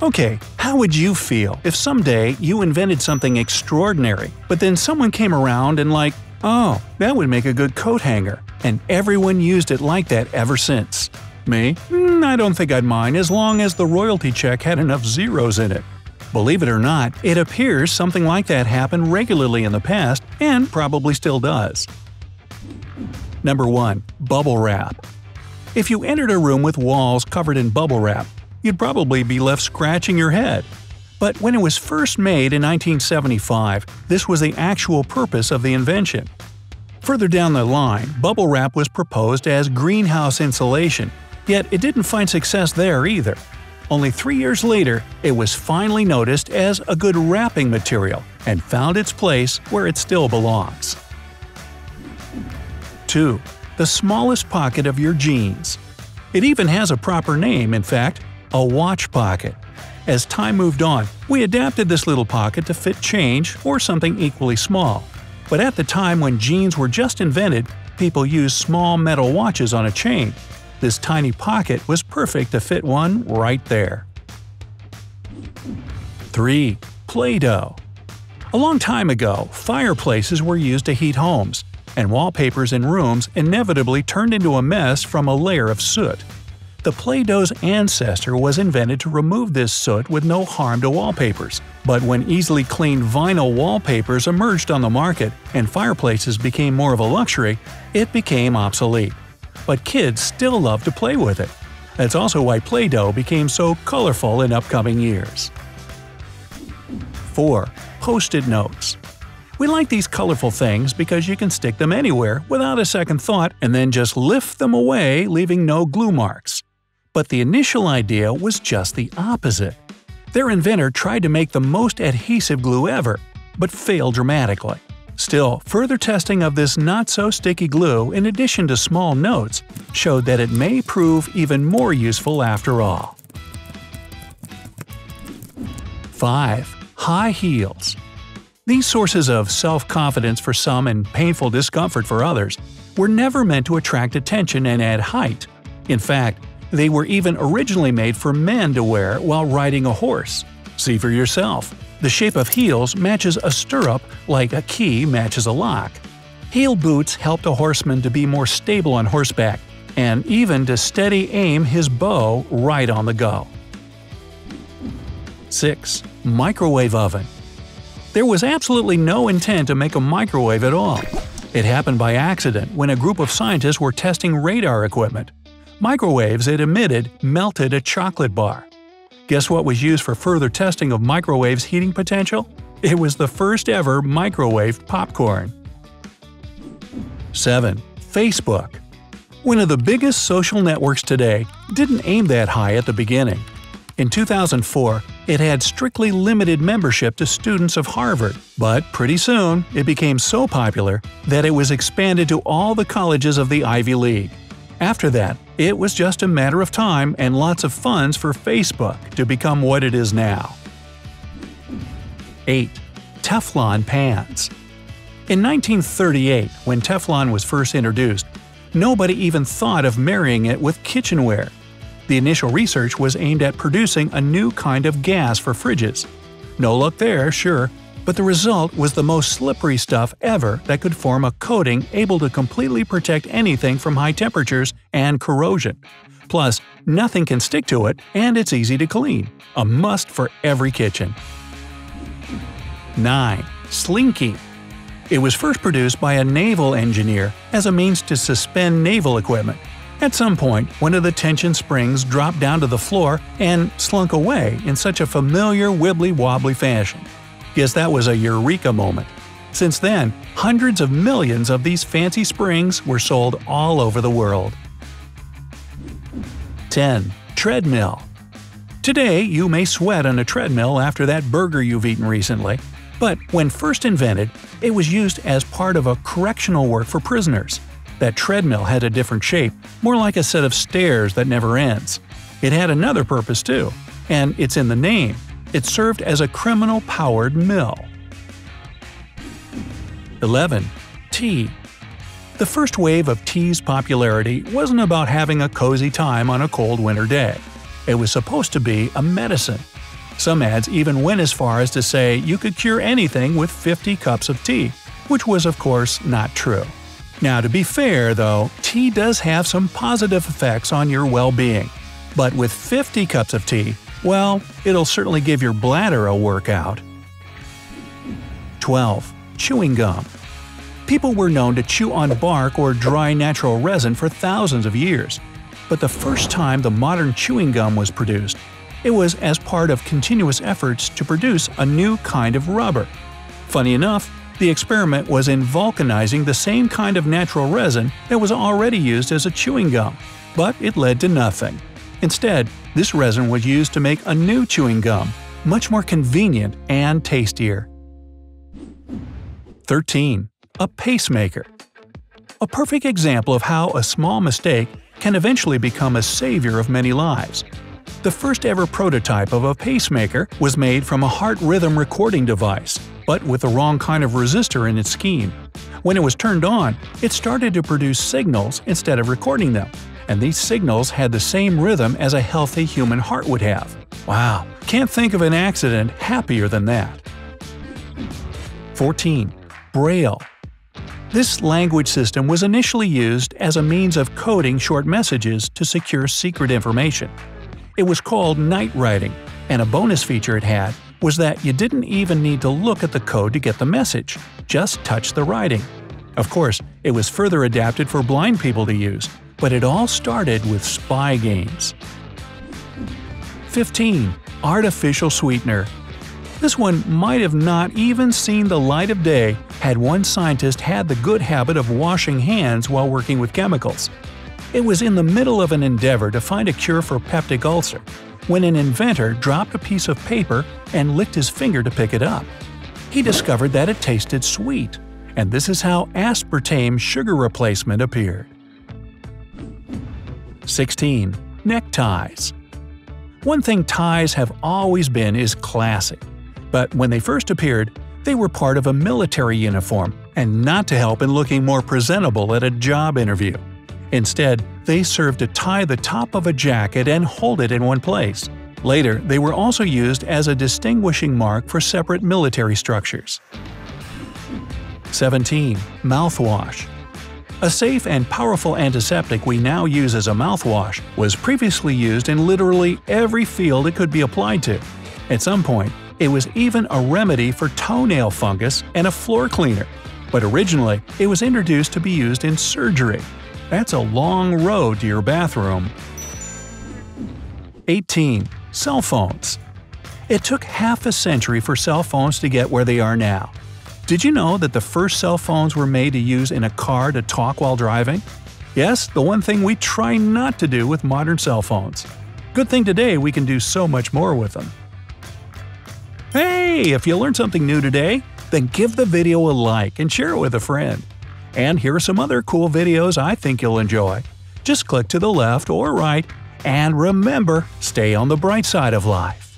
Okay, how would you feel if someday you invented something extraordinary, but then someone came around and like, oh, that would make a good coat hanger, and everyone used it like that ever since? Me? I don't think I'd mind as long as the royalty check had enough zeros in it. Believe it or not, it appears something like that happened regularly in the past and probably still does. Number 1. Bubble wrap. If you entered a room with walls covered in bubble wrap, you'd probably be left scratching your head. But when it was first made in 1975, this was the actual purpose of the invention. Further down the line, bubble wrap was proposed as greenhouse insulation, yet it didn't find success there either. Only 3 years later, it was finally noticed as a good wrapping material and found its place where it still belongs. 2. The smallest pocket of your jeans. It even has a proper name, in fact, a watch pocket. As time moved on, we adapted this little pocket to fit change or something equally small. But at the time when jeans were just invented, people used small metal watches on a chain. This tiny pocket was perfect to fit one right there. 3. Play-Doh. A long time ago, fireplaces were used to heat homes, and wallpapers in rooms inevitably turned into a mess from a layer of soot. The Play-Doh's ancestor was invented to remove this soot with no harm to wallpapers, but when easily cleaned vinyl wallpapers emerged on the market and fireplaces became more of a luxury, it became obsolete. But kids still love to play with it. That's also why Play-Doh became so colorful in upcoming years. 4. Post-it notes. We like these colorful things because you can stick them anywhere without a second thought and then just lift them away, leaving no glue marks. But the initial idea was just the opposite. Their inventor tried to make the most adhesive glue ever, but failed dramatically. Still, further testing of this not-so-sticky glue in addition to small notes showed that it may prove even more useful after all. 5. High heels. These sources of self-confidence for some and painful discomfort for others were never meant to attract attention and add height. In fact, they were even originally made for men to wear while riding a horse. See for yourself. The shape of heels matches a stirrup like a key matches a lock. Heel boots helped a horseman to be more stable on horseback, and even to steady aim his bow right on the go. 6. Microwave oven. There was absolutely no intent to make a microwave at all. It happened by accident when a group of scientists were testing radar equipment. Microwaves it emitted melted a chocolate bar. Guess what was used for further testing of microwaves' heating potential? It was the first ever microwave popcorn. 7. Facebook. One of the biggest social networks today didn't aim that high at the beginning. In 2004, it had strictly limited membership to students of Harvard, but pretty soon it became so popular that it was expanded to all the colleges of the Ivy League. After that, it was just a matter of time and lots of funds for Facebook to become what it is now. 8. Teflon pans. In 1938, when Teflon was first introduced, nobody even thought of marrying it with kitchenware. The initial research was aimed at producing a new kind of gas for fridges. No luck there, sure, but the result was the most slippery stuff ever that could form a coating able to completely protect anything from high temperatures and corrosion. Plus, nothing can stick to it and it's easy to clean. A must for every kitchen. 9. Slinky. It was first produced by a naval engineer as a means to suspend naval equipment. At some point, one of the tension springs dropped down to the floor and slunk away in such a familiar wibbly-wobbly fashion. Guess that was a eureka moment. Since then, hundreds of millions of these fancy springs were sold all over the world. 10. Treadmill. Today, you may sweat on a treadmill after that burger you've eaten recently. But when first invented, it was used as part of a correctional work for prisoners. That treadmill had a different shape, more like a set of stairs that never ends. It had another purpose too, and it's in the name. It served as a criminal-powered mill. 11. Tea. The first wave of tea's popularity wasn't about having a cozy time on a cold winter day. It was supposed to be a medicine. Some ads even went as far as to say you could cure anything with 50 cups of tea, which was of course not true. Now to be fair though, tea does have some positive effects on your well-being. But with 50 cups of tea, well, it'll certainly give your bladder a workout. 12. Chewing gum. People were known to chew on bark or dry natural resin for thousands of years. But the first time the modern chewing gum was produced, it was as part of continuous efforts to produce a new kind of rubber. Funny enough, the experiment was in vulcanizing the same kind of natural resin that was already used as a chewing gum, but it led to nothing. Instead, this resin was used to make a new chewing gum, much more convenient and tastier. 13. A pacemaker. A perfect example of how a small mistake can eventually become a savior of many lives. The first ever prototype of a pacemaker was made from a heart rhythm recording device, but with the wrong kind of resistor in its scheme. When it was turned on, it started to produce signals instead of recording them, and these signals had the same rhythm as a healthy human heart would have. Wow, can't think of an accident happier than that. 14. Braille. This language system was initially used as a means of coding short messages to secure secret information. It was called night writing, and a bonus feature it had was that you didn't even need to look at the code to get the message, just touch the writing. Of course, it was further adapted for blind people to use, but it all started with spy games. 15. Artificial sweetener. This one might have not even seen the light of day had one scientist had the good habit of washing hands while working with chemicals. It was in the middle of an endeavor to find a cure for peptic ulcer, when an inventor dropped a piece of paper and licked his finger to pick it up. He discovered that it tasted sweet, and this is how aspartame sugar replacement appeared. 16. Neckties. One thing ties have always been is classy, but when they first appeared, they were part of a military uniform and not to help in looking more presentable at a job interview. Instead, they served to tie the top of a jacket and hold it in one place. Later, they were also used as a distinguishing mark for separate military structures. 17. Mouthwash. A safe and powerful antiseptic we now use as a mouthwash was previously used in literally every field it could be applied to. At some point, it was even a remedy for toenail fungus and a floor cleaner. But originally, it was introduced to be used in surgery. That's a long road to your bathroom. 18. Cell phones. It took half a century for cell phones to get where they are now. Did you know that the first cell phones were made to use in a car to talk while driving? Yes, the one thing we try not to do with modern cell phones. Good thing today we can do so much more with them. Hey, if you learned something new today, then give the video a like and share it with a friend. And here are some other cool videos I think you'll enjoy. Just click to the left or right, and remember, stay on the bright side of life.